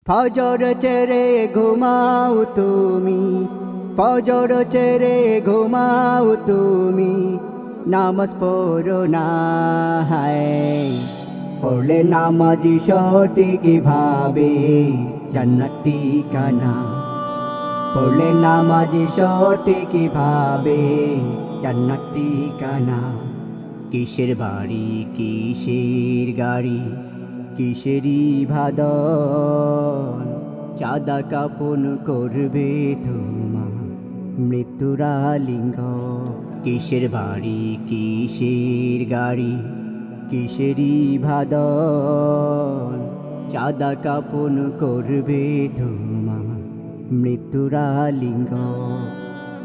ফজর চেরে ঘুমাও তুমি, ফজর চেরে ঘুমাও তুমি, নামাজ পড়ো না হায়। পড়লে নামাজি সঠিক ভাবে জান্নাত ঠিকানা। পড়লে নামাজি সঠিক ভাবে জান্নাত ঠিকানা। কিসের বাড়ি কিসের গাড়ি কিসেরি ভাদন, চাঁদা কাপন করবে তোমার মৃত্যুর আলিঙ্গ। কিসের বাড়ি কিসের গাড়ি কিসেরি ভাদন, চাঁদা কাপন করবে তোমার মৃত্যুর আলিঙ্গ।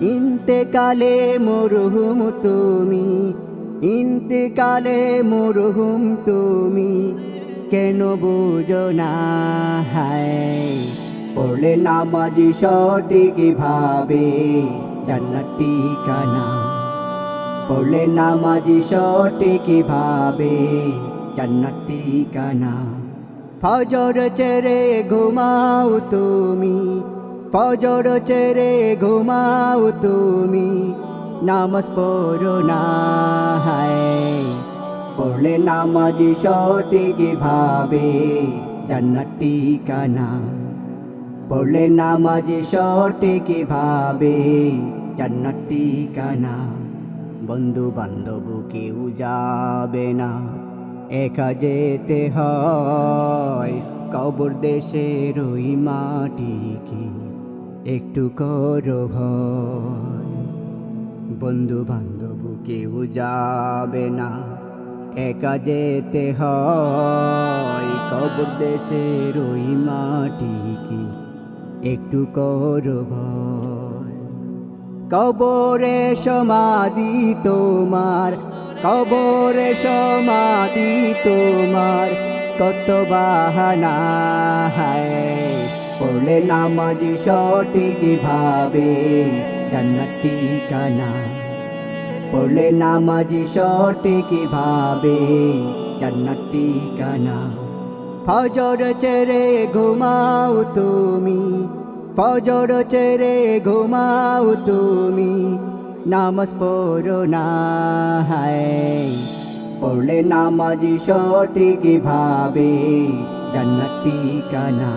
ইন্তেকালে মরহুম তুমি, ইন্তেকালে মরহুম তুমি, কেন বুঝো না হায়। পড়লে নামাজি সঠিক ভাবে জান্নাত ঠিকানা। পড়লে নামাজি সঠিক ভাবে জান্নাত ঠিকানা। ফজর চেরে ঘুমাও তুমি, ফজর চেরে ঘুমাও তুমি, নামাজ পড়ো না হায়। পড়লে নামাজি সঠিক ভাবে জান্নাত ঠিকানা। পড়লে নামাজি সঠিক ভাবে জান্নাত ঠিকানা। বন্ধু বান্ধব কেউ যাবে না, একা যেতে হয়। কবর দেশের ওই মাটিকে একটু করো ভয়। বন্ধু বান্ধব কেউ যাবে না, একা যেতে হয়। কবর দেশের ওই মাটিকে একটু করো ভয়। কবরে সমাধি তোমার, কবরে সমাধি তোমার, কত বাহানা হায়। পড়লে নামাজি সঠিক ভাবে জান্নাত ঠিকানা। পড়লে নামাজি সঠিক ভাবে জান্নাত ঠিকানা। ফজর চেরে ঘুমাও তুমি, ফজর চেরে ঘুমাও তুমি, নামাজ পড়ো না হায়। পড়লে নামাজি সঠিক ভাবে জান্নাত ঠিকানা।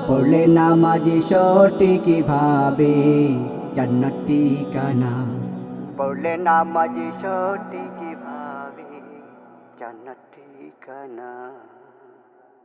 পড়লে নামাজি সঠিক ভাবে জান্নাত ঠিকানা। পড়লে নামাজি সঠিক ভাবে জান্নাত ঠিকানা।